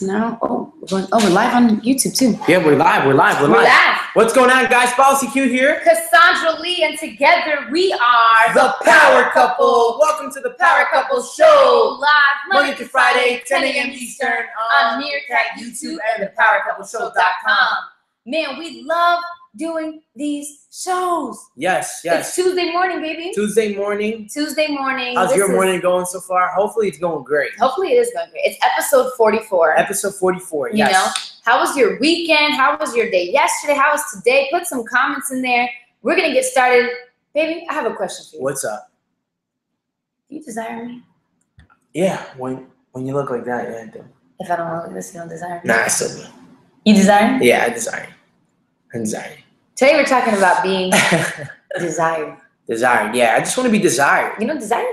No. Oh, we're live on YouTube too. Yeah, we're live. What's going on, guys? Policy Q here. Cassandra Lee, and together we are the Power Couple. Welcome to the Power Couple Show. Live Monday through Friday, 10 a.m. Eastern on Meerkat, YouTube, and thepowercoupleshow.com. Man, we love doing these shows. Yes. It's Tuesday morning, baby. Tuesday morning. How's your morning going so far? Hopefully it's going great. Hopefully it is going great. It's episode 44. Episode 44, yes. You know, how was your weekend? How was your day yesterday? How was today? Put some comments in there. We're going to get started. Baby, I have a question for you. What's up? Do you desire me? Yeah, when you look like that, yeah, I do. If I don't look like this, you don't desire me? Nah, I still do. You desire me? Yeah, I desire you. I desire you. Today we're talking about being desired. Desired, yeah. I just want to be desired. You know, desire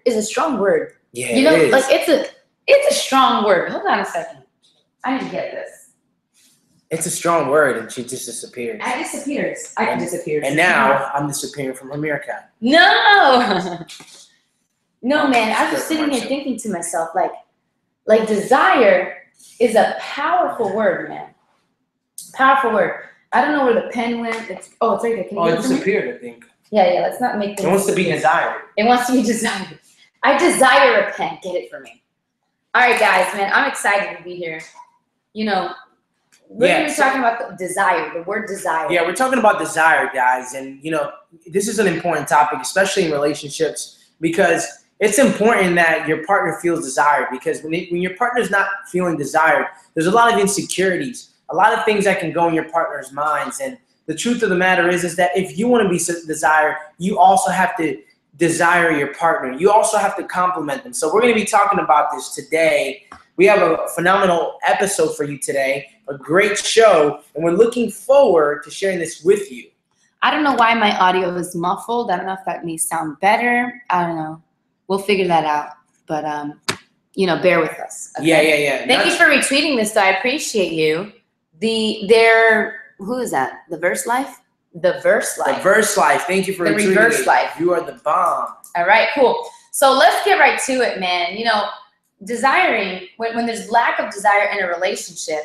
is a strong word. Yeah, you know, it is. like it's a strong word. Hold on a second. I need to get this. It's a strong word, and she just disappears. I disappeared. And now I'm disappearing from America. No, no, man. I was sitting here thinking to myself, like desire is a powerful word, man. Powerful word. I don't know where the pen went. It's right there. Can you it disappeared, I think. Yeah. Let's not make things. It wants to be desired. It wants to be desired. I desire a pen. Get it for me. All right, guys, man. I'm excited to be here. You know, we're talking about the desire, the word desire. Yeah, we're talking about desire, guys. And, you know, this is an important topic, especially in relationships, because it's important that your partner feels desired. Because when your partner's not feeling desired, there's a lot of insecurities, a lot of things that can go in your partner's minds. And the truth of the matter is that if you want to be desired, you also have to desire your partner. You also have to compliment them. So we're going to be talking about this today. We have a phenomenal episode for you today, a great show, and we're looking forward to sharing this with you. I don't know why my audio is muffled. I don't know if that may sound better. I don't know. We'll figure that out. But, you know, bear with us. Okay? Yeah. Thank you for retweeting this, though. I appreciate you. Who is that? The Verse Life? The Verse Life. The Verse Life. Thank you for retweeting. The Reverse Life. You are the bomb. All right, cool. So let's get right to it, man. You know, desiring, when there's lack of desire in a relationship,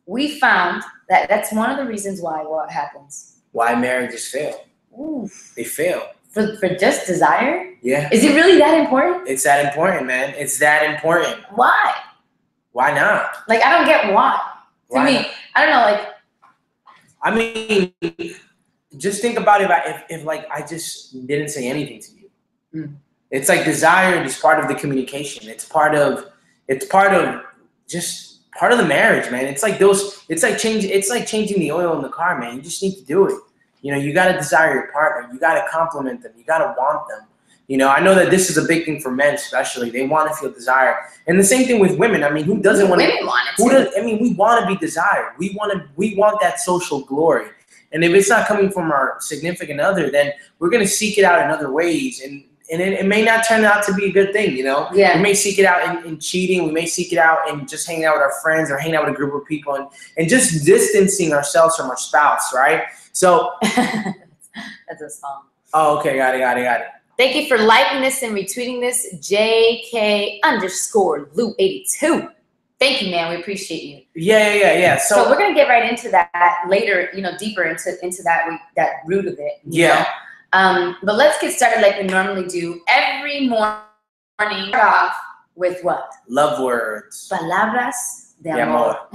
we found that that's one of the reasons why what happens. Why marriages fail. Oof. They fail. For just desire? Yeah. Is it really that important? It's that important, man. It's that important. Why? Why not? Like, I don't get why. To me, I don't know, like. I mean, just think about it if like I just didn't say anything to you. Mm. It's like desire is part of the communication. It's part of the marriage, man. It's like changing the oil in the car, man. You just need to do it. You know, you gotta desire your partner. You gotta compliment them. You gotta want them. You know, I know that this is a big thing for men, especially. They want to feel desire, and the same thing with women. I mean, who doesn't want to? Women want it too. I mean, we want to be desired. We want that social glory. And if it's not coming from our significant other, then we're gonna seek it out in other ways, and it may not turn out to be a good thing. You know, yeah. We may seek it out in cheating. We may seek it out in just hanging out with our friends or hanging out with a group of people, and just distancing ourselves from our spouse, right? So that's a song. Oh, okay, got it. Thank you for liking this and retweeting this, JK_Lou82. Thank you, man. We appreciate you. Yeah. So we're gonna get right into that later. You know, deeper into that root of it. Yeah. But let's get started like we normally do every morning. Start off with what? Love words. Palabras de amor.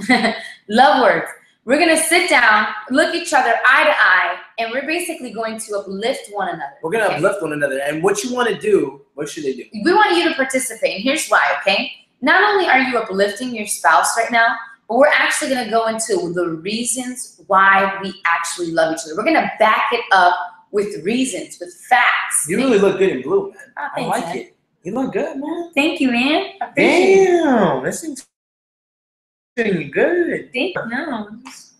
Love words. We're going to sit down, look each other eye to eye, and we're basically going to uplift one another. We're going to uplift one another. And what you want to do, what should they do? We want you to participate, and here's why, okay? Not only are you uplifting your spouse right now, but we're actually going to go into the reasons why we actually love each other. We're going to back it up with reasons, with facts. You really look good in blue, man. Oh, I like it. You look good, man. Thank you, man. Damn, this thing's getting good. No,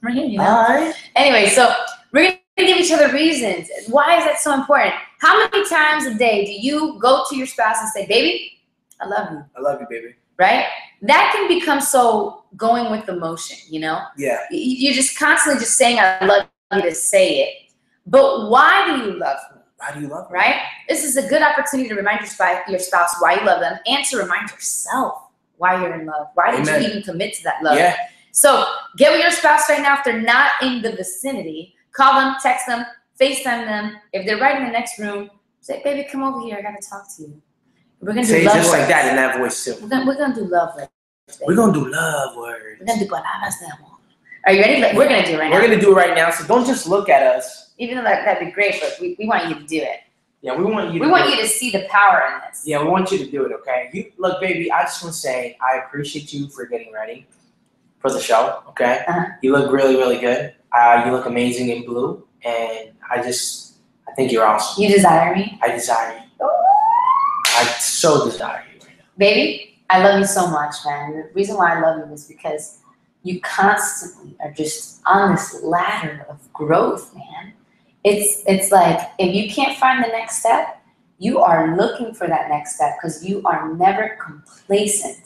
right here, you know. All right. Anyway, so we're going to give each other reasons. Why is that so important? How many times a day do you go to your spouse and say, baby, I love you? I love you, baby. Right? That can become so going with the motion, you know? Yeah. You're just constantly just saying, I love you to say it. But why do you love me? Why do you love me? Right? This is a good opportunity to remind your spouse why you love them and to remind yourself why you're in love. Why did Amen. you even commit to that love? Yeah. So get with your spouse right now. If they're not in the vicinity, call them, text them, FaceTime them. If they're right in the next room, say, baby, come over here. I got to talk to you. We're going to do Say it love just words. like that in that voice too. We're gonna do love words. We're going to do love words. We're going to do palabras de amor. Are you ready? We're going to do it right now. We're going to do it right now, so don't just look at us. Even though that'd be great, but we want you to do it. Yeah, we want you We want you to see the power in this. Yeah, we want you to do it, okay? You look, baby, I just want to say I appreciate you for getting ready for the show, okay? Uh-huh. You look really, really good. You look amazing in blue, and I think you're awesome. You desire me? I desire you. I so desire you right now. Baby, I love you so much, man. The reason why I love you is because you constantly are just on this ladder of growth, man. It's like if you can't find the next step, you are looking for that next step because you are never complacent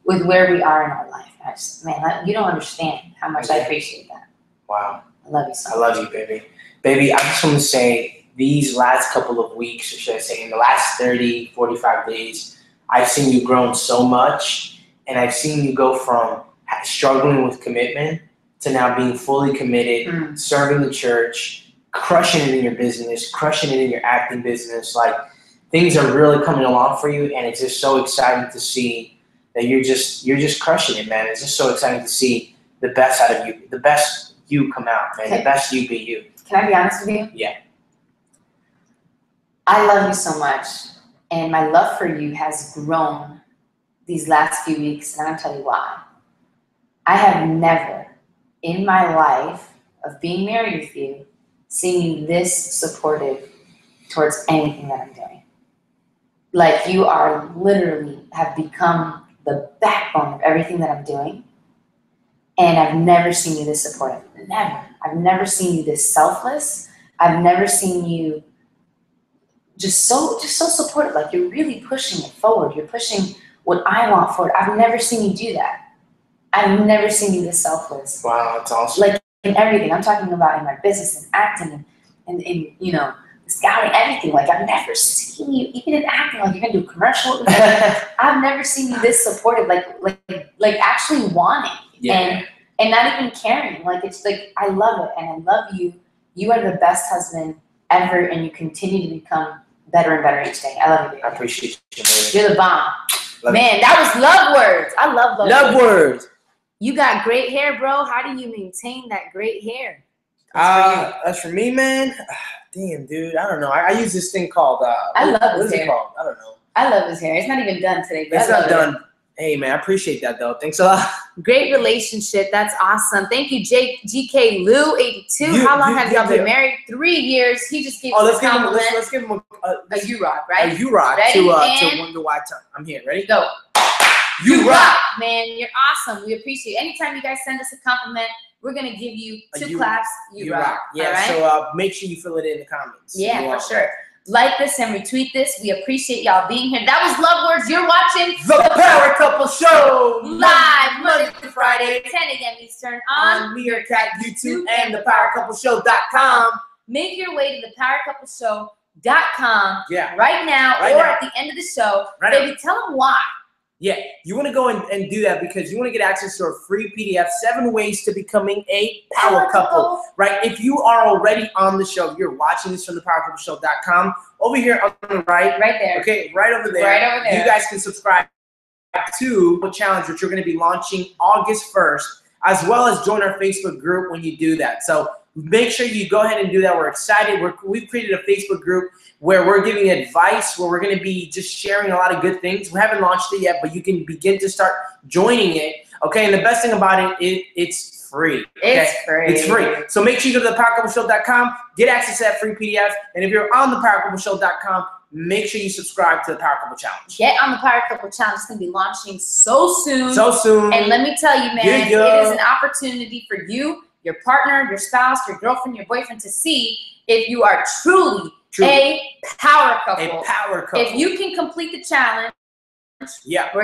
with where we are in our life. Man, you don't understand how much I appreciate that. Wow. I love you so much. I love you, baby. Baby, I just want to say these last couple of weeks, or should I say in the last 30, 45 days, I've seen you grown so much, and I've seen you go from struggling with commitment to now being fully committed, serving the church, crushing it in your business, crushing it in your acting business. Like, things are really coming along for you, and it's just so exciting to see that you're just crushing it, man. It's just so exciting to see the best out of you, the best you come out, man. Okay. The best you be you. Can I be honest with you? Yeah. I love you so much, and my love for you has grown these last few weeks, and I'll tell you why. I have never in my life of being married with you seen you this supportive towards anything that I'm doing. Like, you are literally have become the backbone of everything that I'm doing, and I've never seen you this supportive. Never. I've never seen you this selfless. I've never seen you just so supportive. Like, you're really pushing it forward. You're pushing what I want forward. I've never seen you do that. I've never seen you this selfless. Wow, that's awesome. Like, in everything. I'm talking about in my business and acting and you know, scouting, everything. Like, I've never seen you, even in acting, like you're gonna do a commercial. I've never seen you this supportive, like actually wanting and not even caring. Like, it's like, I love it and I love you. You are the best husband ever, and you continue to become better and better each day. I love you, baby. I appreciate you, baby. You're the bomb. Love Man, that was love words. I love Love words. You got great hair, bro. How do you maintain that great hair? As for me, man, damn, dude, I don't know. I use this thing called I love what his is it hair. called? I don't know. I love his hair. It's not even done today, but It's I love not done. Hey, man, I appreciate that though. Thanks a lot. Great relationship. That's awesome. Thank you, GK Lou 82. How long have y'all been married? 3 years. He just gave us a compliment. Let's give him A you rock, right? a you rock Ready? to And Wonder Why Time. I'm here. Ready? go. You rock. Man. You're awesome. We appreciate it. Anytime you guys send us a compliment, we're gonna give you A 2 you- claps. You rock. Yeah. All right? So make sure you fill it in the comments. Yeah, You for are. sure. Like this and retweet this. We appreciate y'all being here. That was Love Words. You're watching The Power Couple Show live Monday through Friday, 10 a.m. Eastern on Meerkat YouTube and thepowercoupleshow.com. Make your way to thepowercoupleshow.com Yeah. right now Right or now. at the end of the show. Right Baby, tell them why. Yeah, you want to go and do that because you want to get access to a free PDF, 7 ways to becoming a power couple, right? If you are already on the show, if you're watching this from thepowercoupleshow.com, over here on the right, Right there. okay, right over there, Right over there. you guys can subscribe to the challenge, which we're going to be launching August 1st, as well as join our Facebook group when you do that. So make sure you go ahead and do that. We're excited. We've created a Facebook group where we're giving advice, where we're going to be just sharing a lot of good things. We haven't launched it yet, but you can begin to start joining it. Okay, and the best thing about it's free. Okay? It's free. It's free. So make sure you go to thepowercoupleshow.com, get access to that free PDF, and if you're on thepowercoupleshow.com, make sure you subscribe to the Power Couple Challenge. Get on the Power Couple Challenge. It's going to be launching so soon. So soon. And let me tell you, man, Yeah. it is an opportunity for you, your partner, your spouse, your girlfriend, your boyfriend to see if you are truly a power couple. A power couple. If you can complete the challenge, Yeah. we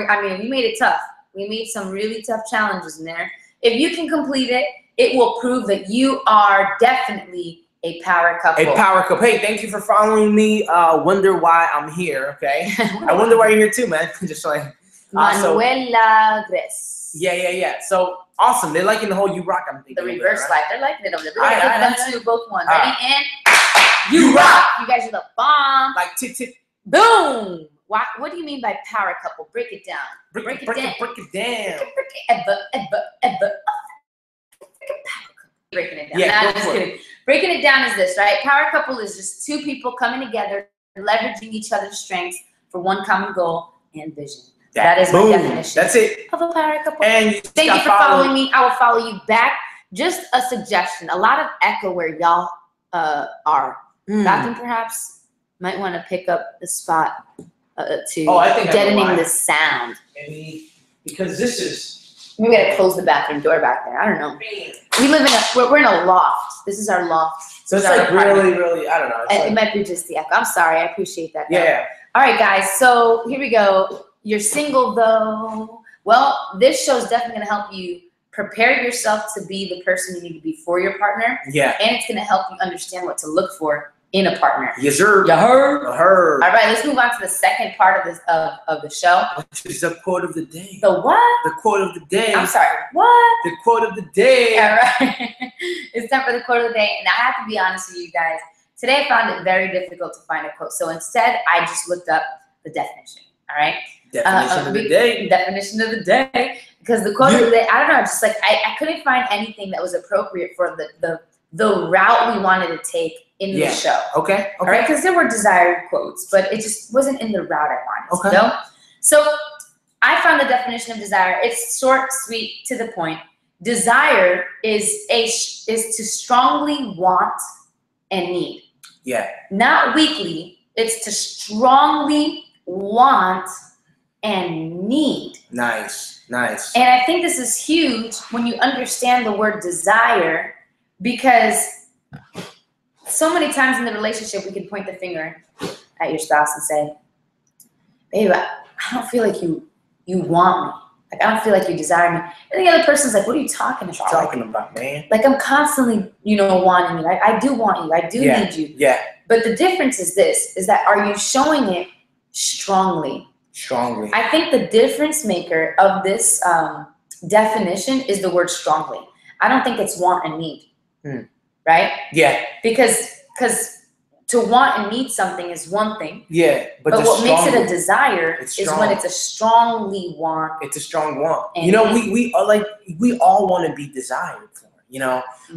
made it tough. We made some really tough challenges in there. If you can complete it, it will prove that you are definitely a power couple. A power couple. Hey, thank you for following me. Wonder why I'm here, okay? I wonder why you're here too, man. Just like, Manuela Gres. Yeah. So awesome. They're liking the whole "You Rock." I'm thinking The reverse right? slide. They're liking it over there. All right, Them two, both one. all Ready? And you rock. You guys are the bomb. Like tick tick. Boom. What do you mean by power couple? Break it down. Break it down. Breaking it down. Yeah, Nah, go just for kidding. Breaking it down is this, right? Power couple is just two people coming together, leveraging each other's strengths for one common goal and vision. That is my definition. That's it. Of a power couple. And thank you for following me. I will follow you back. Just a suggestion. A lot of echo where y'all are. Gotham perhaps might want to pick up the spot to deadening the sound. Maybe because this is. Maybe I gotta close the bathroom door back there. I don't know. We live in we're in a loft. This is our loft. So it's like really, I don't know. It might be just the echo. I'm sorry. I appreciate that. Yeah. All right, guys. So here we go. You're single though. Well, this show is definitely gonna help you prepare yourself to be the person you need to be for your partner. Yeah. And it's gonna help you understand what to look for in a partner. Yes, sir. You heard? I heard. All right, let's move on to the second part of this of the show. Which is the quote of the day. The what? The quote of the day. I'm sorry. What? The quote of the day. All right. It's time for the quote of the day, and I have to be honest with you guys. Today I found it very difficult to find a quote, so instead I just looked up the definition. All right. Definition of the day. Definition of the day. Because the quote of the day, I don't know, just like I couldn't find anything that was appropriate for the route we wanted to take in the show. Okay. All right, because there were desired quotes, but it just wasn't in the route I wanted. Okay. You know? So I found the definition of desire. It's short, sweet, to the point. Desire is to strongly want and need. Yeah. Not weakly. It's to strongly want and need. Nice. And I think this is huge when you understand the word desire, because so many times in the relationship we can point the finger at your spouse and say, babe, I don't feel like you want me. Like, I don't feel like you desire me. And the other person's like, what are you talking about? What are you talking about, man? Like, I'm constantly, wanting you. I do want you. I do need you. Yeah. But the difference is this, is that are you showing it strongly? I think the difference maker of this definition is the word strongly. I don't think it's want and need. Right? Yeah. Because to want and need something is one thing. Yeah. But what makes it a desire is when it's a strongly want. It's a strong want. We all want to be desired for.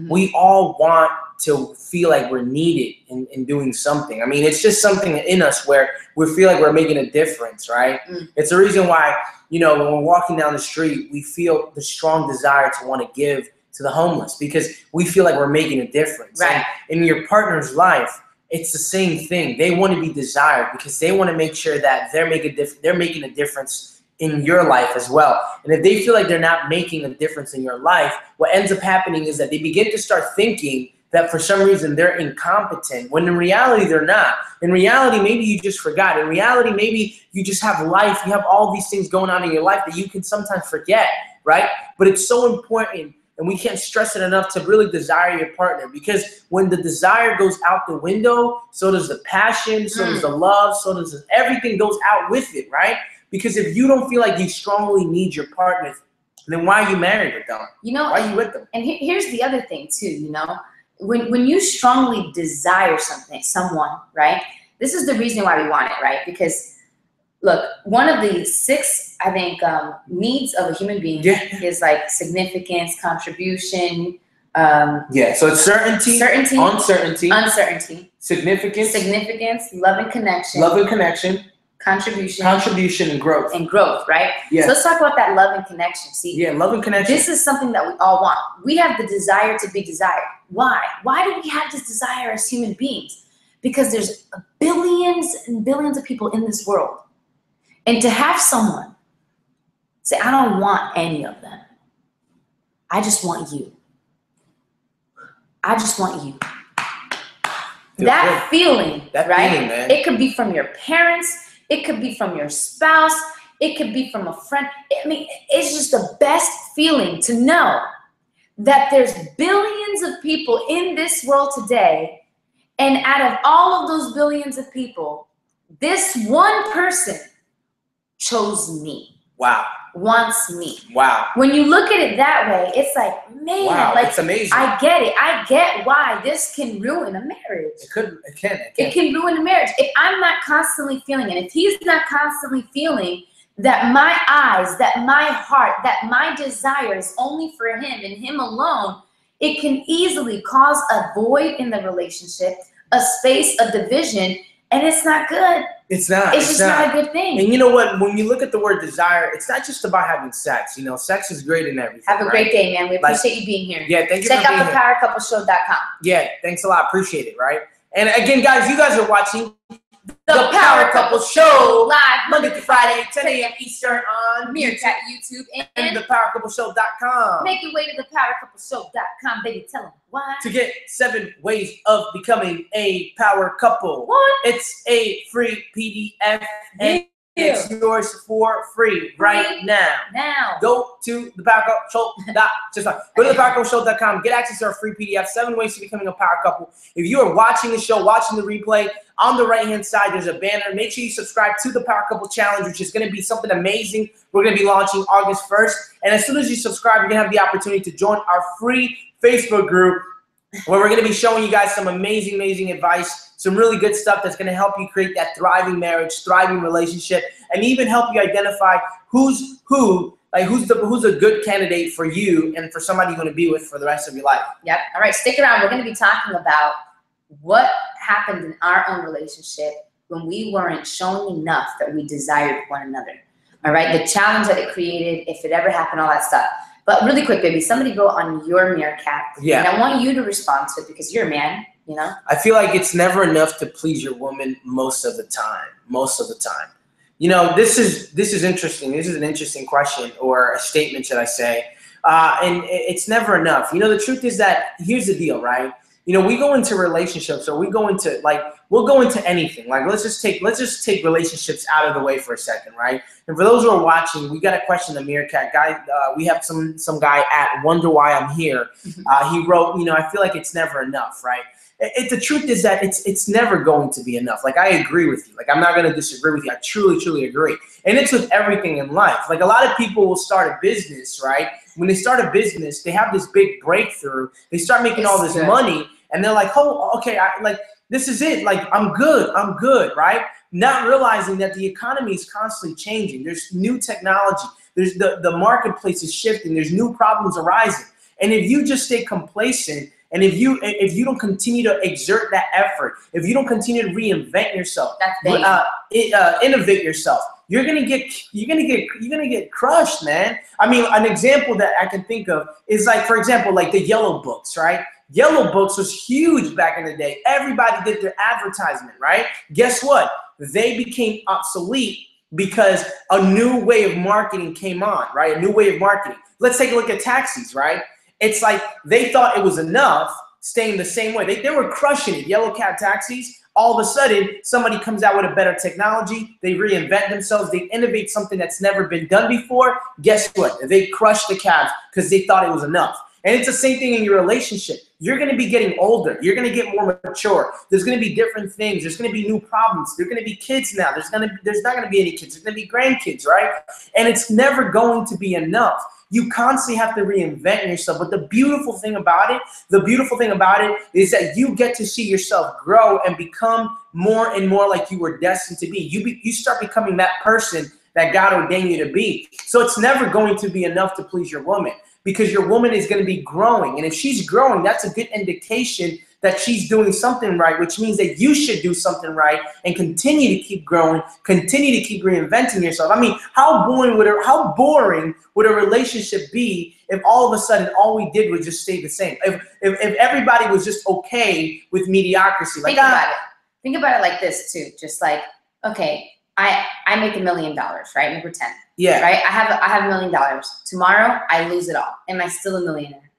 We all want to feel like we're needed in doing something. I mean, it's just something in us where we feel like we're making a difference, right? It's the reason why, when we're walking down the street, we feel the strong desire to want to give to the homeless because we feel like we're making a difference. Right. And in your partner's life, it's the same thing. They want to be desired because they want to make sure that they're making a difference in your life as well. And if they feel like they're not making a difference in your life, what ends up happening is that they begin to start thinking that for some reason they're incompetent, when in reality they're not. In reality, maybe you just forgot. In reality, maybe you just have life. You have all these things going on in your life that you can sometimes forget, right? But it's so important, and we can't stress it enough, to really desire your partner, because when the desire goes out the window, so does the passion, so does the love, so does everything goes out with it, right? Because if you don't feel like you strongly need your partner, then why are you married with them? Why are you with them? And here's the other thing too, when you strongly desire someone, right? This is the reason why we want it, right? Because look, one of the 6, I think, needs of a human being is like significance, contribution. So it's certainty, uncertainty, significance, love and connection, contribution and growth. Right? Yeah. So let's talk about that love and connection. See, love and connection. This is something that we all want. We have the desire to be desired. Why? Why do we have this desire as human beings? Because there's billions and billions of people in this world. And to have someone say, I don't want any of them. I just want you. I just want you. That feeling, man. It could be from your parents. It could be from your spouse. It could be from a friend. I mean, it's just the best feeling to know that there's billions of people in this world today, and out of all of those billions of people, this one person chose me. Wow. wants me. Wow. When you look at it that way, it's like, man, Wow, like it's amazing. I get it. I get why this can ruin a marriage. It can ruin a marriage. If I'm not constantly feeling it, if he's not constantly feeling that my eyes, that my heart, that my desire is only for him and him alone, it can easily cause a void in the relationship, a space, a division, and it's not good. It's not. It's just not a good thing. And you know what? When you look at the word desire, it's not just about having sex. You know, sex is great and everything. Have a great day, man. We appreciate you being here. Yeah, thank you Check for being out thepowercoupleshow.com. Yeah, thanks a lot. Appreciate it, right? And again, guys, you guys are watching The Power Couple Show live Monday through Friday, 10 a.m. Eastern on Meerkat YouTube and thepowercoupleshow.com. Make your way to thepowercoupleshow.com, baby. Tell them why. To get 7 ways of becoming a power couple. What? It's a free PDF and it's yours for free right now. Go to thepowercoupleshow.com. Get access to our free PDF, 7 ways to becoming a power couple. If you are watching the show, watching the replay, on the right-hand side, there's a banner. Make sure you subscribe to the Power Couple Challenge, which is going to be something amazing. We're going to be launching August 1st. And as soon as you subscribe, you're going to have the opportunity to join our free Facebook group where we're going to be showing you guys some amazing, amazing advice, some really good stuff that's going to help you create that thriving marriage, thriving relationship, and even help you identify who's a good candidate for you and for somebody you're going to be with for the rest of your life. Yep. All right, stick around. We're going to be talking about what happened in our own relationship when we weren't showing enough that we desired one another. All right, the challenge that it created, if it ever happened, all that stuff. But really quick, baby, somebody wrote on your Meerkat. Yeah. And I want you to respond to it because you're a man, you know? I feel like it's never enough to please your woman most of the time. Most of the time. You know, this is interesting. This is an interesting question or a statement, should I say. And it's never enough. You know, the truth is that here's the deal, right? You know, we go into relationships or we go into we'll go into anything. Like let's just take relationships out of the way for a second, right? And for those who are watching, we got a question, the Meerkat guy. We have some guy at Wonder Why I'm Here. He wrote, you know, I feel like it's never enough, right? The truth is that it's never going to be enough. Like I agree with you. Like I'm not going to disagree with you. I truly, truly agree. And it's with everything in life. Like a lot of people will start a business, right? When they start a business, they have this big breakthrough. They start making all this money. And they're like, oh, okay, this is it. Like, I'm good, right? Not realizing that the economy is constantly changing. There's new technology. There's the marketplace is shifting. There's new problems arising. And if you just stay complacent, and if you don't continue to exert that effort, if you don't continue to reinvent yourself, innovate yourself, you're gonna get crushed, man. I mean, an example that I can think of is like, for example, like the Yellow Books, right? Yellow Books was huge back in the day. Everybody did their advertisement, right? Guess what? They became obsolete because a new way of marketing came on, right? A new way of marketing. Let's take a look at taxis, right? It's like they thought it was enough staying the same way. They were crushing it, yellow cab taxis. All of a sudden, somebody comes out with a better technology. They reinvent themselves. They innovate something that's never been done before. Guess what? They crush the cabs because they thought it was enough. And it's the same thing in your relationship. You're going to be getting older. You're going to get more mature. There's going to be different things. There's going to be new problems. There's going to be kids now. There's not going to be any kids. There's going to be grandkids, right? And it's never going to be enough. You constantly have to reinvent yourself. But the beautiful thing about it is that you get to see yourself grow and become more and more like you were destined to be. You start becoming that person that God ordained you to be. So it's never going to be enough to please your woman, because your woman is going to be growing. And if she's growing, that's a good indication that she's doing something right, which means that you should do something right and continue to keep growing, continue to keep reinventing yourself. I mean, how boring would a relationship be if all of a sudden all we did was just stay the same? If everybody was just okay with mediocrity. Like, Think about it like this too. Just like, okay, I make $1 million, right? Let me pretend. Yeah. Right? I have $1 million. Tomorrow, I lose it all. Am I still a millionaire?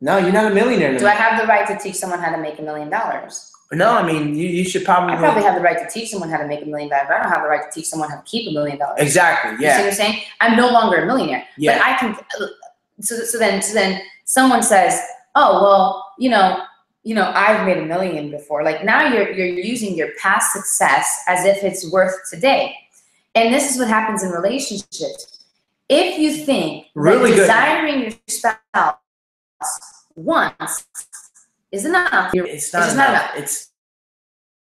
No, you're not a millionaire. Do I have the right to teach someone how to make $1 million? No, I mean, you should probably. I probably have the right to teach someone how to make $1 million. I don't have the right to teach someone how to keep $1 million. Exactly. Yeah. You see what I'm saying? I'm no longer a millionaire. Yeah. But I can. So then someone says, oh well, you know, I've made $1 million before. Like now you're using your past success as if it's worth today. And this is what happens in relationships. If you think Really that good. desiring your spouse once is enough, It's not just enough. not enough.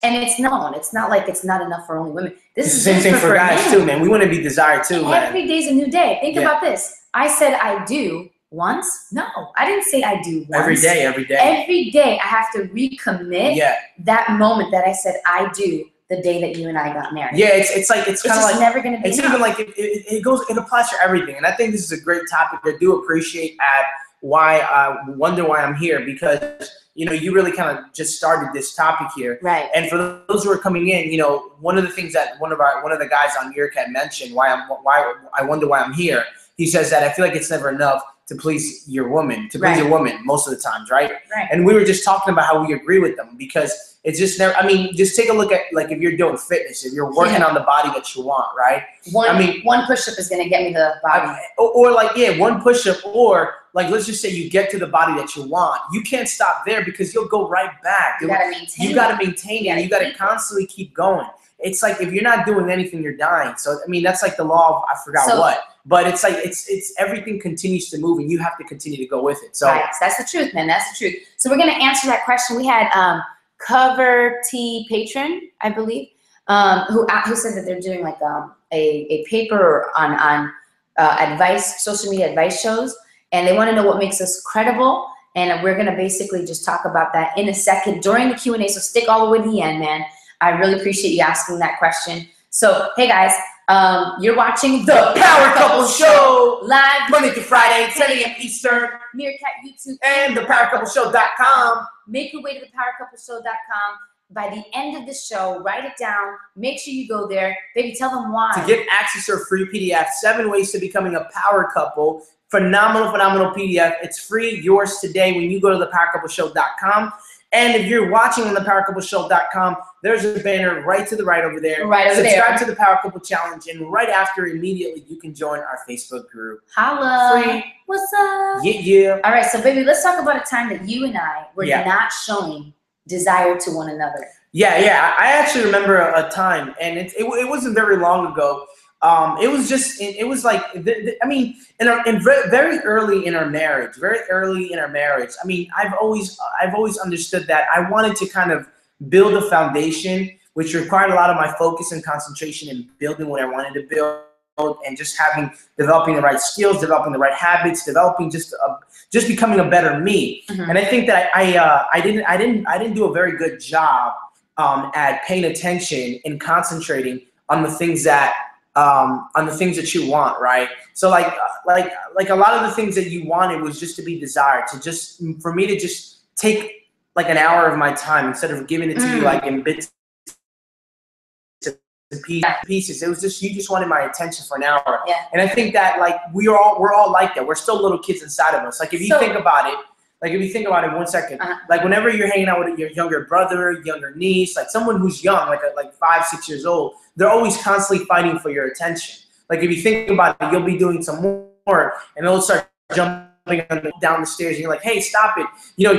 And it's known. It's not like it's not enough for only women. This It's is the same thing for guys men. too, man. We want to be desired too, man. Every day's a new day. Think Yeah. about this. I said I do once. No, I didn't say I do once. Every day. Every day I have to recommit Yeah. that moment that I said I do the day that you and I got married. Yeah, it's kind of It's like never going to be it's enough. even like it applies to everything, and I think this is a great topic. I do appreciate why wonder why I'm here, because you really kind of just started this topic here. Right. And for those who are coming in, one of the things that one of the guys on Meerkat mentioned, why I wonder why I'm here. He says that I feel like it's never enough to please your woman, most of the times, right? Right. And we were just talking about how we agree with them, because it's just never. I mean, just take a look at, like, if you're doing fitness, if you're working on the body that you want, right? One push-up is going to get me the body. Or like, yeah, one push-up, or like, let's just say you get to the body that you want. You can't stop there, because you'll go right back. You got to maintain. You got to maintain it. You got to constantly keep going. It's like, if you're not doing anything, you're dying. So I mean, that's like the law of, I forgot what. But it's like it's everything continues to move, and you have to continue to go with it. So right. That's the truth, man. That's the truth. So we're going to answer that question. We had Cover T Patron, I believe, who said that they're doing like a paper on advice, social media advice shows, and they want to know what makes us credible. And we're going to basically just talk about that in a second during the Q&A. So stick all the way to the end, man. I really appreciate you asking that question. So, hey guys, you're watching The Power Couple Show live Monday through Friday, 10 a.m. Eastern, Meerkat YouTube and thepowercoupleshow.com. Make your way to thepowercoupleshow.com. By the end of the show, write it down. Make sure you go there. Baby, tell them why. To get access to a free PDF, 7 ways to becoming a power couple. Phenomenal PDF. It's free, yours today when you go to thepowercoupleshow.com. And if you're watching on thepowercoupleshow.com, there's a banner right to the right over there. Subscribe to the Power Couple Challenge, and right after, immediately, you can join our Facebook group. Holla. Free. What's up? Yeah. All right, so baby, let's talk about a time that you and I were not showing desire to one another. Yeah. I actually remember a time, and it wasn't very long ago. It was like, I mean, very early in our marriage. I mean, I've always understood that I wanted to kind of build a foundation, which required a lot of my focus and concentration in building what I wanted to build, and just developing the right skills, developing the right habits, developing just becoming a better me. Mm-hmm. And I think that I didn't do a very good job at paying attention and concentrating on the things that you want, right? So like a lot of the things that you wanted was just to be desired, for me to just take like an hour of my time instead of giving it to you like in bits and pieces. It was just, you just wanted my attention for an hour. Yeah. And I think that, like, we're all like that. We're still little kids inside of us. Like, if you think about it, 1 second, like whenever you're hanging out with your younger brother, younger niece, like someone who's young, like 5, 6 years old, they're always constantly fighting for your attention. Like, if you think about it, you'll be doing some work and they'll start jumping down the stairs and you're like, hey, stop it,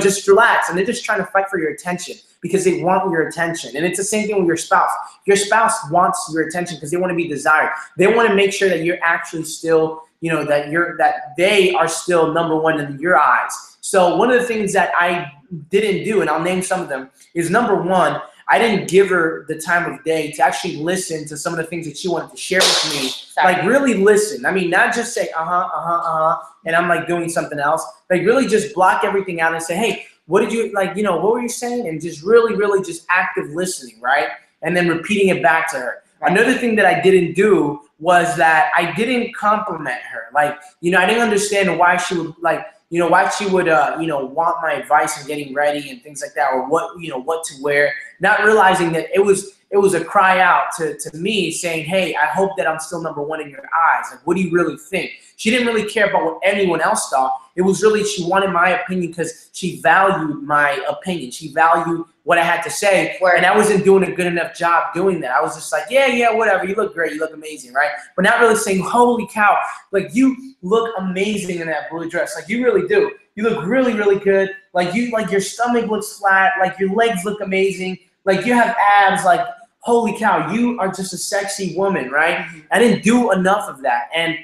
just relax. And they're just trying to fight for your attention because they want your attention. And it's the same thing with your spouse. Your spouse wants your attention because they want to be desired. They want to make sure that you're actually still, that they are still number one in your eyes. So one of the things that I didn't do, and I'll name some of them, is number one, I didn't give her the time of day to actually listen to some of the things that she wanted to share with me. Like, really listen. I mean, not just say, and I'm like doing something else. Like, really just block everything out and say, hey, what did you, what were you saying? And just really just active listening, right? And then repeating it back to her. Another thing that I didn't do was that I didn't compliment her. Like, I didn't understand why she would, why she would, want my advice on getting ready and things like that, or what to wear, not realizing that it was a cry out to me saying, hey, I hope that I'm still number one in your eyes. Like, what do you really think? She didn't really care about what anyone else thought. It was really, she wanted my opinion because she valued my opinion. She valued what I had to say. And I wasn't doing a good enough job doing that. I was just like, yeah, whatever. You look great. You look amazing, right? But not really saying, holy cow, like, you look amazing in that blue dress. Like, you really do. You look really good. Like, your stomach looks flat. Like, your legs look amazing. Like, you have abs. Like, holy cow, you are just a sexy woman, right? I didn't do enough of that. And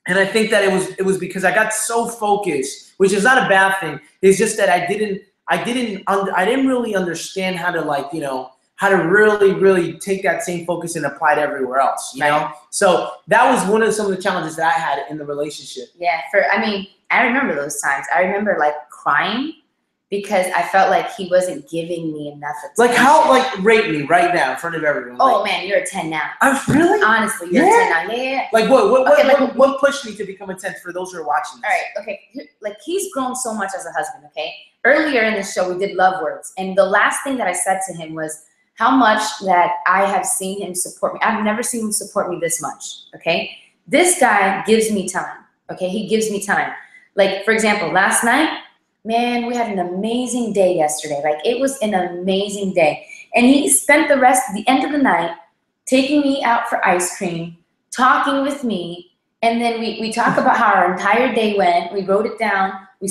I think that it was because I got so focused, which is not a bad thing. It's just that I didn't really understand how to, like, you know, how to really take that same focus and apply it everywhere else, you know? So that was one of some of the challenges that I had in the relationship. Yeah, I mean, I remember those times. I remember like crying because I felt like he wasn't giving me enough attention. Like how, like, rate me right now in front of everyone. Oh like, man, you're a 10 now. Really? Honestly, you're a 10 now. Yeah. Like what pushed me to become a 10 for those who are watching this? All right, okay. Like, he's grown so much as a husband, okay? Earlier in the show, we did love words. And the last thing that I said to him was how much that I have seen him support me. I've never seen him support me this much, okay? This guy gives me time, okay? He gives me time. Like, for example, last night, man, we had an amazing day yesterday. Like, it was an amazing day. And he spent the end of the night taking me out for ice cream, talking with me, and then we talk about how our entire day went. We wrote it down. We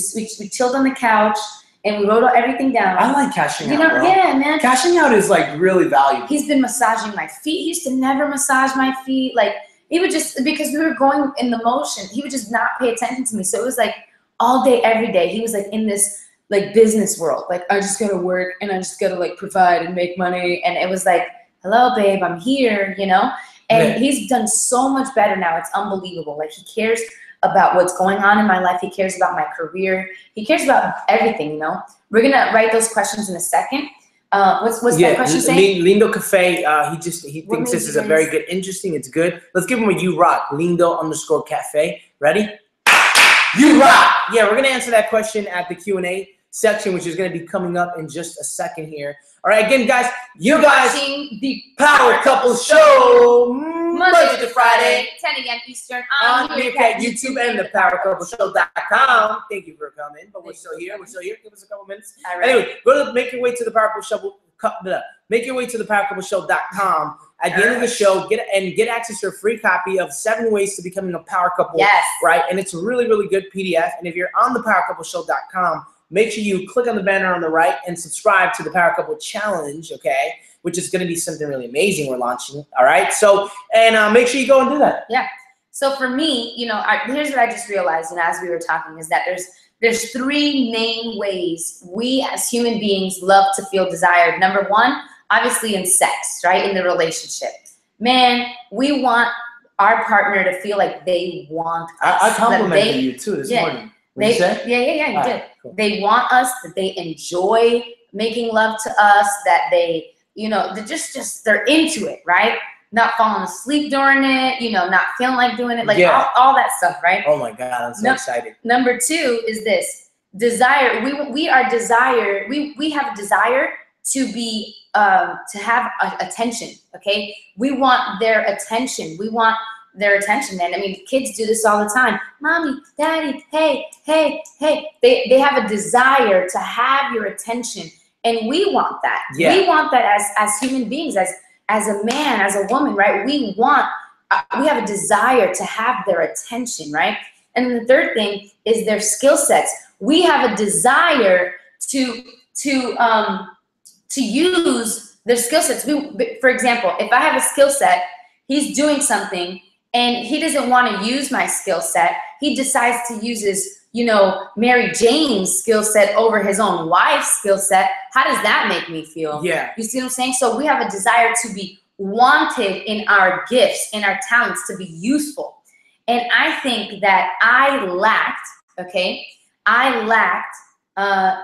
chilled on the couch, and we wrote everything down. I like cashing out, bro. Yeah, man. Cashing out is, like, really valuable. He's been massaging my feet. He used to never massage my feet. Like, he would just, because we were going in the motion, he would just not pay attention to me. So it was like all day, every day, he was like in this like business world. Like, I just gotta work and I just gotta like provide and make money. And it was like, hello, babe, I'm here, you know? And he's done so much better now. It's unbelievable. Like, he cares about what's going on in my life. He cares about my career. He cares about everything, you know? We're gonna write those questions in a second. What's that question saying? Lindo Cafe, he thinks this is a very good, interesting, it's good. Let's give him a you rock, Lindo_Cafe. Ready? You rock! Yeah, we're gonna answer that question at the Q&A section, which is gonna be coming up in just a second here. All right, again, guys, you guys, watching the Power Couple Show, Monday to Friday, 10 a.m. Eastern on Meerkat YouTube and thepowercoupleshow.com. Thank you for coming, but we're still here. Give us a couple minutes. All right. Anyway, make your way to the Power Couple Show. Make your way to thepowercoupleshow.com. At the end of the show, get access to a free copy of 7 Ways to Becoming a Power Couple. Yes. Right, and it's a really good PDF. And if you're on thepowercoupleshow.com, make sure you click on the banner on the right and subscribe to the Power Couple Challenge, okay? Which is going to be something really amazing we're launching, all right? So, and make sure you go and do that. Yeah. So for me, you know, here's what I just realized, and as we were talking, is that there's 3 main ways we as human beings love to feel desired. Number 1, obviously in sex, right? In the relationship. Man, we want our partner to feel like they want us. I complimented you too this morning. You did. Cool. They want us, that they enjoy making love to us, that they, you know, they're into it, right? Not falling asleep during it, you know, not feeling like doing it, like all that stuff, right? Oh my God, I'm so excited. Number 2 is this desire. We have a desire to be to have attention. Okay, we want their attention. We want their attention, man. I mean, kids do this all the time. Mommy, daddy, hey. They have a desire to have your attention, and we want that. Yeah. We want that as human beings, as a man, as a woman, right? We have a desire to have their attention, right? And the third thing is their skill sets. We have a desire to use their skill sets. For example, if I have a skill set, he's doing something, and he doesn't want to use my skill set. He decides to use his, you know, Mary Jane's skill set over his own wife's skill set. How does that make me feel? Yeah. You see what I'm saying? So we have a desire to be wanted in our gifts, in our talents, to be useful. And I think that I lacked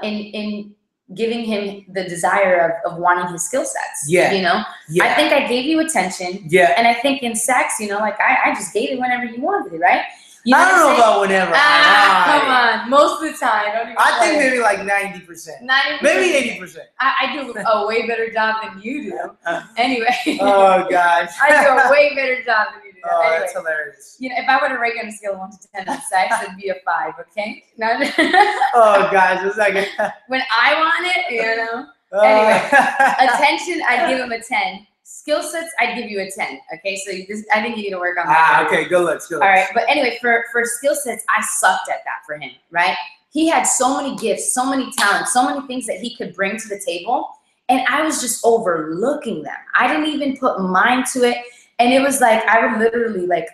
in giving him the desire of wanting his skill sets. Yeah. You know? Yeah. I think I gave you attention. Yeah. And I think in sex, you know, like I just gave it whenever you wanted it, right? You know I don't know about whenever. Come on. Most of the time. I think maybe like 90%. 90%. Maybe 80%. I do a way better job than you do. Anyway. Oh, gosh. I do a way better job than you do. Oh, anyway, that's hilarious. You know, if I were to rate on a scale of 1 to 10 on sex, it'd be a 5, okay? Oh, gosh. It's like when I want it, you know. Anyway, attention, I'd give him a 10. Skill sets, I'd give you a 10. Okay, so I think you need to work on that. Okay, good looks. All right, but anyway, for skill sets, I sucked at that for him, right? He had so many gifts, so many talents, so many things that he could bring to the table, and I was just overlooking them. I didn't even put mind to it. And it was like, I would literally like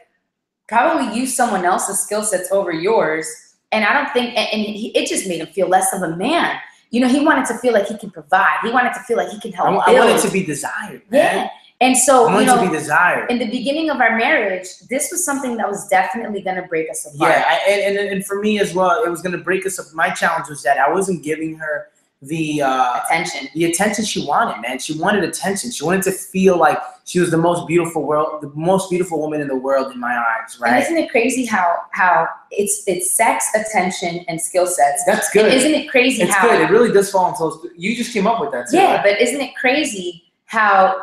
probably use someone else's skill sets over yours. And I don't think, it just made him feel less of a man. You know, he wanted to feel like he can provide. He wanted to feel like he can help build. I wanted to be desired, man. Yeah. And so, I wanted to be desired. In the beginning of our marriage, this was something that was definitely going to break us apart. Yeah, and for me as well, it was going to break us up. My challenge was that I wasn't giving her the attention she wanted, man. She wanted attention. She wanted to feel like she was the most beautiful woman in the world in my eyes, right? And isn't it crazy how it's sex, attention, and skill sets? That's good. And isn't it crazy it's good. It really does fall into those. You just came up with that too. Yeah, right? but isn't it crazy how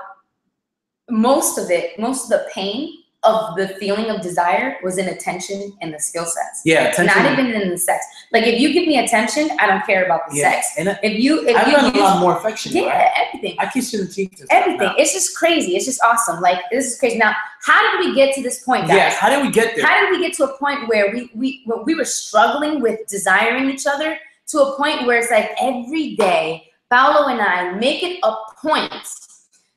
most of the pain of the feeling of desire was in attention and the skill sets. Yeah, attention. Not even in the sex. Like if you give me attention, I don't care about the sex. And if you a lot more affection. Yeah, right? everything. I kiss you in the cheeks. Everything. It's just crazy. It's just awesome. Like this is crazy. Now, how did we get to this point, guys? Yes. How did we get there? How did we get to a point where we were struggling with desiring each other to a point where it's like every day, Paolo and I make it a point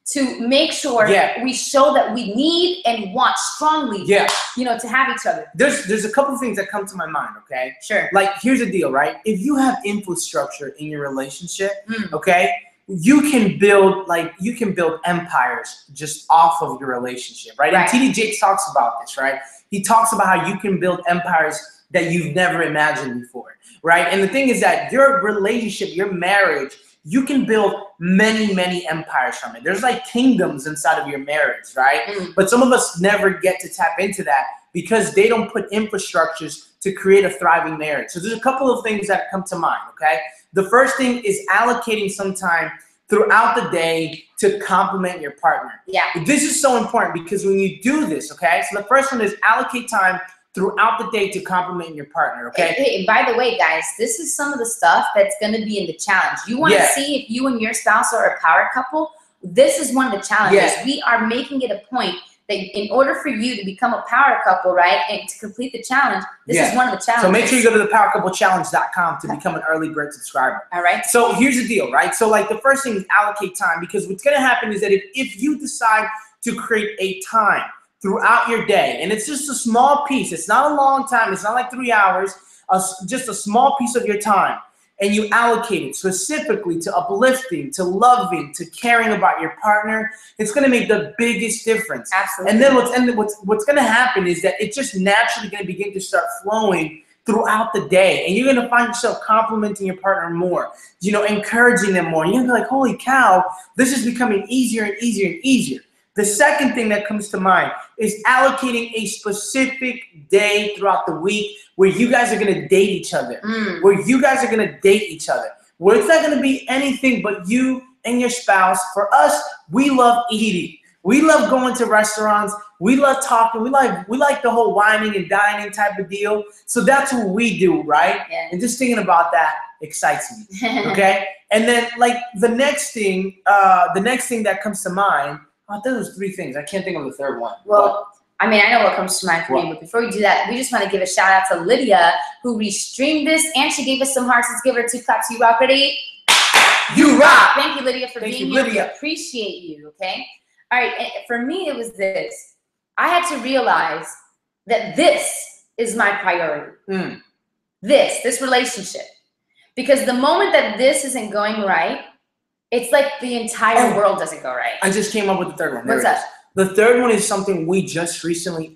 to make sure we show that we need and want strongly, you know, to have each other. There's a couple of things that come to my mind, okay? Sure. Like, here's the deal, right? If you have infrastructure in your relationship, okay, you can build empires just off of your relationship, right? And TD Jakes talks about this, right? He talks about how you can build empires that you've never imagined before, right? And the thing is that your relationship, your marriage, you can build many, many empires from it. There's like kingdoms inside of your marriage, right? But some of us never get to tap into that because they don't put infrastructures to create a thriving marriage. So there's a couple of things that come to mind, okay? The first thing is allocating some time throughout the day to compliment your partner. Yeah. This is so important because when you do this, okay? So the first one is allocate time throughout the day to compliment your partner, okay? Hey, by the way, guys, this is some of the stuff that's going to be in the challenge. You want to see if you and your spouse are a power couple? This is one of the challenges. We are making it a point that in order for you to become a power couple, right, and to complete the challenge, this is one of the challenges. So make sure you go to thepowercouplechallenge.com to become an early bird subscriber. All right. So here's the deal, right? So like the first thing is allocate time, because what's going to happen is that if you decide to create a time throughout your day, and it's just a small piece, it's not a long time, it's not like 3 hours, just a small piece of your time, and you allocate it specifically to uplifting, to loving, to caring about your partner, it's going to make the biggest difference. Absolutely. And then what's going to happen is that it's just naturally going to begin to start flowing throughout the day, and you're going to find yourself complimenting your partner more, you know, encouraging them more, and you're going to be like, holy cow, this is becoming easier and easier and easier. The second thing that comes to mind is allocating a specific day throughout the week where you guys are going to date each other, where you guys are going to date each other, where it's not going to be anything but you and your spouse. For us, we love eating. We love going to restaurants. We love talking. We like the whole whining and dining type of deal. So that's what we do, right? Yeah. And just thinking about that excites me, okay? And then like the next thing that comes to mind, I thought there was 3 things. I can't think of the third one. Well, I mean, I know what comes to mind for me, but before we do that, we just want to give a shout out to Lydia, who restreamed this, and she gave us some hearts. Let's give her 2 claps. You rock. Ready? You rock. Thank you, Lydia, for being here. We appreciate you, okay? All right, for me, it was this. I had to realize that this is my priority. This relationship. Because the moment that this isn't going right, it's like the entire world doesn't go right. I just came up with the third one. What's that? The third one is something we just recently,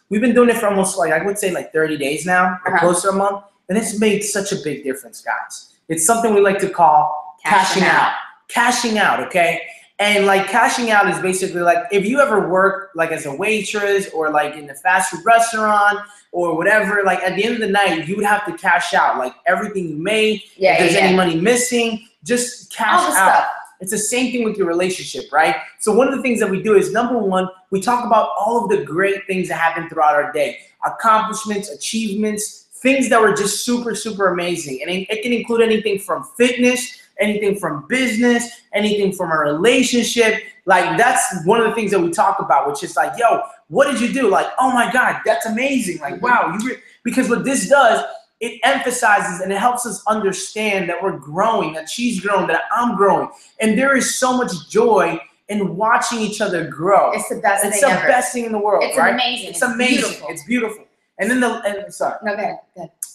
we've been doing it for almost I would say 30 days now, or close to a month. And it's made such a big difference, guys. It's something we like to call cashing out. Cashing out, okay? And cashing out is basically if you ever work as a waitress or in a fast food restaurant or whatever, at the end of the night, you would have to cash out everything you made. If there's any money missing, just cash out. It's the same thing with your relationship, right? So one of the things that we do is, number one, we talk about all of the great things that happen throughout our day, accomplishments, achievements, things that were just super, super amazing. And it can include anything from fitness, anything from business, anything from a relationship. That's one of the things that we talk about, which is yo, what did you do? Oh my God, that's amazing. Wow, because what this does it emphasizes and it helps us understand that we're growing, that she's growing, that I'm growing. And there is so much joy in watching each other grow. It's the best It's thing the ever. best thing in the world, It's right? amazing. It's amazing. Beautiful. It's beautiful. And then go ahead.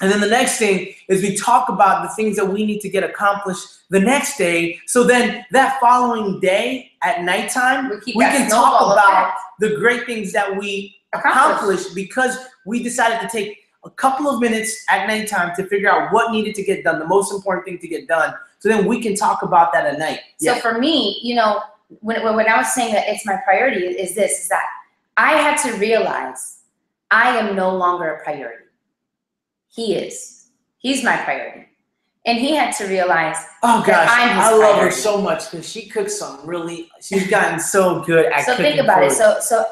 And then the next thing is we talk about the things that we need to get accomplished the next day. So then that following day at nighttime, we can talk about the great things that we accomplished because we decided to take a couple of minutes at nighttime to figure out what needed to get done, the most important thing to get done. So then we can talk about that at night. So for me, you know, when I was saying that it's my priority is that I had to realize I am no longer a priority. He is. He's my priority. And he had to realialize oh gosh, I love her priority. so much because she cooks some really, she's gotten so good at so cooking think about food. it. So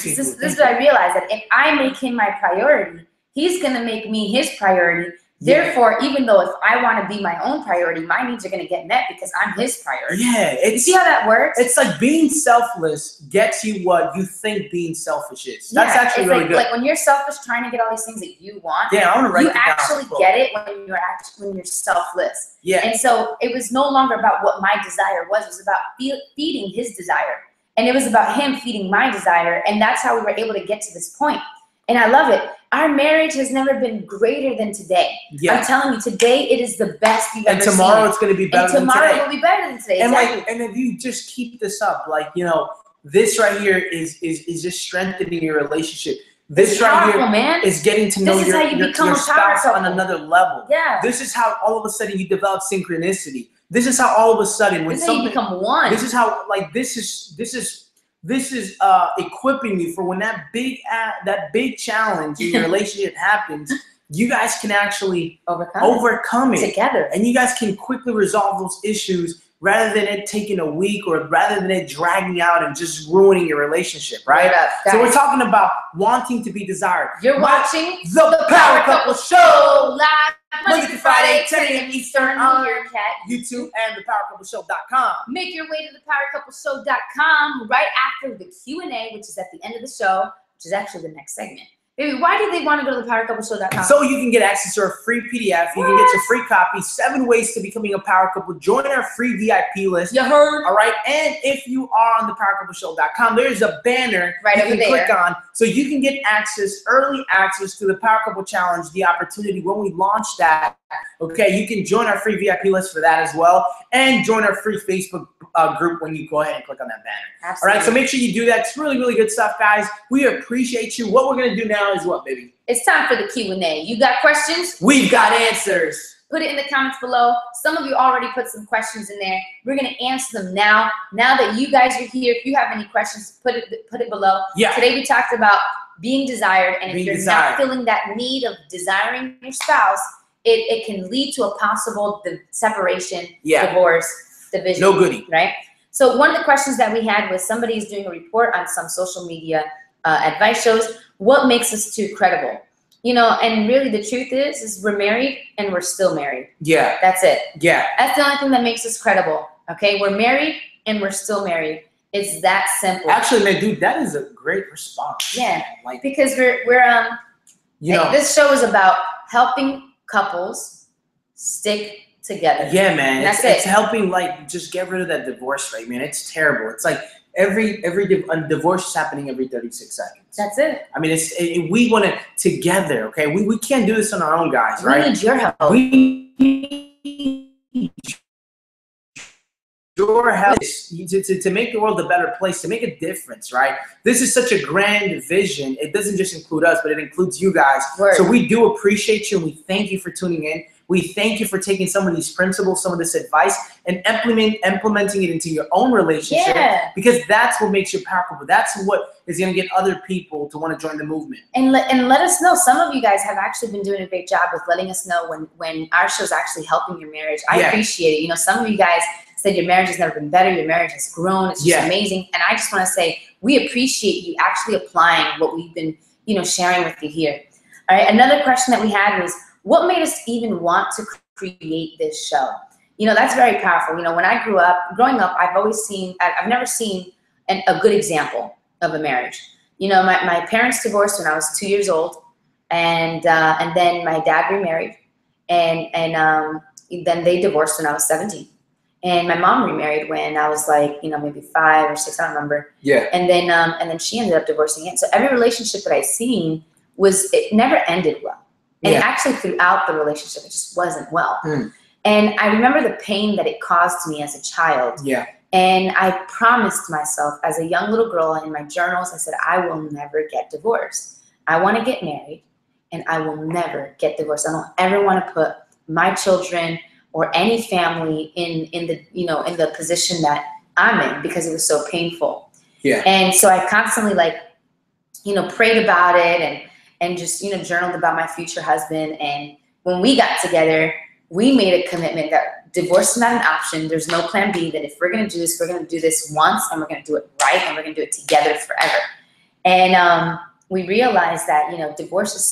This is what I realized, that if I make him my priority, he's gonna make me his priority. Yeah. Therefore, even though if I want to be my own priority, my needs are gonna get met because I'm his priority. Yeah, You see how that works? It's like being selfless gets you what you think being selfish is. That's actually it's really like, good. Like when you're selfish, trying to get all these things that you want. Yeah, I want to write You it down. actually get it when you're selfless. Yeah. And so it was no longer about what my desire was. It was about feeding his desire. And it was about him feeding my desire. And that's how we were able to get to this point. And I love it. Our marriage has never been greater than today. Yeah. I'm telling you, today it is the best you've ever seen. And tomorrow it's going to be better than today. And tomorrow will be better than today. And exactly. and if you just keep this up, like, you know, this right here is just strengthening your relationship. This it's right powerful, here man. is getting to know This is how you your become a spouse power on couple. another level. Yeah. This is how all of a sudden you develop synchronicity. This is how all of a sudden when This is how you become one. This is how, like, this is equipping you for when that big challenge in your relationship happens. You guys can actually overcome it together, and you guys can quickly resolve those issues rather than it taking a week or rather than it dragging out and just ruining your relationship, right? So we're talking about wanting to be desired. You're watching the Power Couple Show live Monday through Friday, 10 a.m. Eastern on your cat. YouTube and thepowercoupleshow.com. Make your way to thepowercoupleshow.com right after the Q&A, which is at the end of the show, which is actually the next segment. Baby, why do they want to go to thepowercoupleshow.com? So you can get access to our free PDF. You can get your free copy, 7 ways to becoming a power couple. Join our free VIP list. You heard? All right. And if you are on thepowercoupleshow.com, there's a banner right over there. Click on, so you can get early access to the Power Couple Challenge, the opportunity when we launch that. Okay, you can join our free VIP list for that as well, and join our free Facebook group when you go ahead and click on that banner. Absolutely. All right, so make sure you do that. It's really, really good stuff, guys. We appreciate you. What we're gonna do now is what, baby? It's time for the Q&A. You got questions? We've got answers. Put it in the comments below. Some of you already put some questions in there. We're gonna answer them now. Now that you guys are here, if you have any questions, put it below. Yeah. Today we talked about being desired, and if you're desired. not feeling that need of desiring your spouse, it can lead to a possible separation, divorce, division. No goodie. Right? So one of the questions that we had was somebody is doing a report on some social media advice shows. What makes us too credible? You know, and really the truth is we're married and we're still married. Yeah. That's it. Yeah. That's the only thing that makes us credible. Okay? We're married and we're still married. It's that simple. Actually, man, dude, that is a great response. Yeah. Like, because we're you know, this show is about helping couples stick together. Yeah, man. That's it's helping, like, just get rid of that divorce rate, man. It's terrible. It's like every divorce is happening every 36 seconds. That's it. I mean, we want it together, okay? We can't do this on our own, guys, right? We need your help. We need your help to make the world a better place, to make a difference, right? This is such a grand vision. It doesn't just include us, but it includes you guys. Word. So we do appreciate you, and we thank you for tuning in. We thank you for taking some of these principles, some of this advice, and implementing it into your own relationship. Yeah. Because that's what makes you powerful. That's what is going to get other people to want to join the movement. And let us know. Some of you guys have actually been doing a great job with letting us know when our show's actually helping your marriage. I appreciate it. You know, some of you guys said your marriage has never been better. Your marriage has grown. It's just amazing. And I just want to say we appreciate you actually applying what we've been, you know, sharing with you here. All right. Another question that we had was, what made us even want to create this show? You know, that's very powerful. You know, when I growing up, I've never seen a good example of a marriage. You know, my parents divorced when I was 2 years old, and then my dad remarried, and then they divorced when I was 17. And my mom remarried when I was like, maybe 5 or 6, I don't remember. Yeah. And then she ended up divorcing it. So every relationship that I've seen it never ended well. And actually throughout the relationship, it just wasn't well. And I remember the pain that it caused me as a child. Yeah. And I promised myself as a young little girl in my journals, I said, I will never get divorced. I want to get married, and I will never get divorced. I don't ever want to put my children or any family in the position that I'm in, because it was so painful. Yeah. And so I constantly prayed about it and just, journaled about my future husband. And when we got together, we made a commitment that divorce is not an option. There's no plan B, that if we're going to do this, we're going to do this once, and we're going to do it right, and we're going to do it together forever. And we realized that, divorce is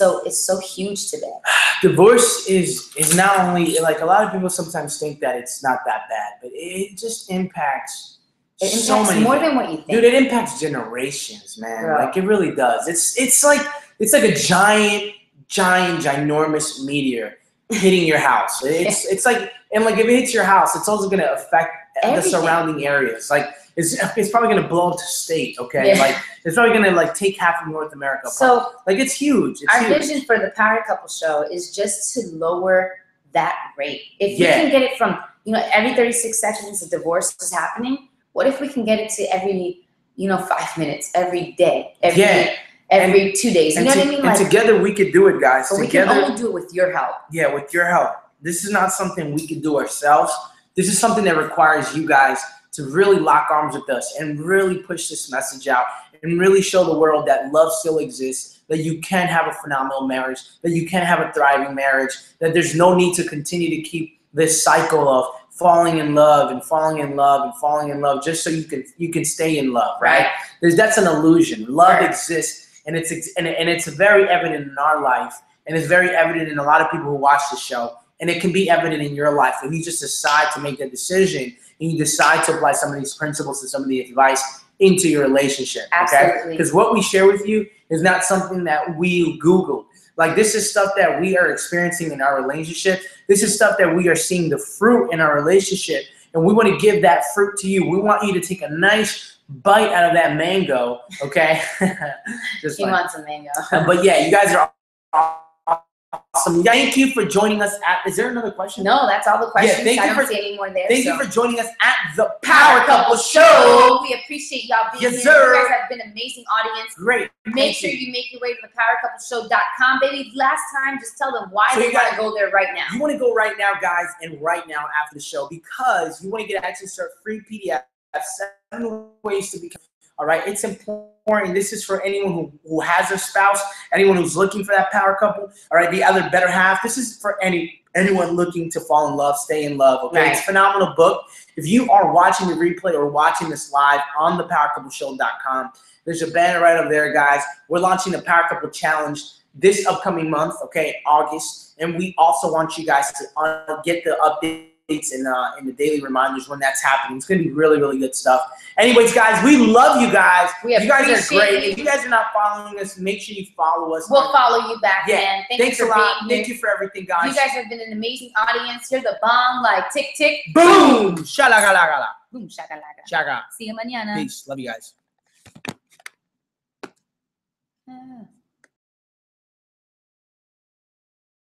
so huge today. Divorce is not only, like, a lot of people sometimes think that it's not that bad, but it just impacts so many more things. Than what you think. Dude, it impacts generations, man. Bro. Like, it really does. It's like a ginormous meteor hitting your house. It's like, and like, if it hits your house, it's also gonna affect everything. The surrounding areas. Like, it's probably gonna blow up to state. Okay, Yeah. like, it's probably gonna like take half of North America apart. So like, it's huge. It's our huge. vision for the Power Couple Show is just to lower that rate. If we can get it from, every 36 seconds a divorce is happening, what if we can get it to every, 5 minutes, every day, every 2 days? You know what I mean? And together we could do it, guys. But Together, we can only do it with your help. Yeah, with your help. This is not something we can do ourselves. This is something that requires you guys to really lock arms with us and really push this message out and really show the world that love still exists, that you can have a phenomenal marriage, that you can have a thriving marriage, that there's no need to continue to keep this cycle of falling in love and falling in love and falling in love just so you can stay in love, right? That's an illusion. Love exists, and it's very evident in our life, and it's very evident in a lot of people who watch the show, and it can be evident in your life when you just decide to make that decision and you decide to apply some of these principles and some of the advice into your relationship. Absolutely. Because what we share with you is not something that we Googled. Like, this is stuff that we are experiencing in our relationship. This is stuff that we are seeing the fruit in our relationship, and we want to give that fruit to you. We want you to take a nice bite out of that mango, okay? Just he wants a mango. But yeah, you guys are awesome. Thank you for joining us is there another question? No, that's all the questions. Yeah, I don't see any more there. Thank you for joining us at the Power Couple Show. We appreciate y'all being here. Sir. You guys have been an amazing audience. Great. Make sure you make your way to the powercoupleshow.com. Baby, last time, just tell them why you want to go there right now. You want to go right now, guys, and right now after the show, because you want to get access to our free PDF, 7 ways to become. All right, it's important. This is for anyone who has a spouse, anyone who's looking for that power couple. All right, the other better half. This is for anyone looking to fall in love, stay in love. Okay, It's a phenomenal book. If you are watching the replay or watching this live on the powercoupleshow.com, there's a banner right up there, guys. We're launching the Power Couple Challenge this upcoming month, okay, August, and we also want you guys to get the updates in the daily reminders when that's happening. It's gonna be really, really good stuff. Anyways, guys, we love you guys. You guys are great. If you guys are not following us, make sure you follow us. We'll follow you back, man. Thanks a lot. Thank you for everything, guys. You guys have been an amazing audience. Hear the bong like tick tick. Boom! Shalagalagala. Boom shakalaka. Shaka. See you mañana. Peace. Love you guys.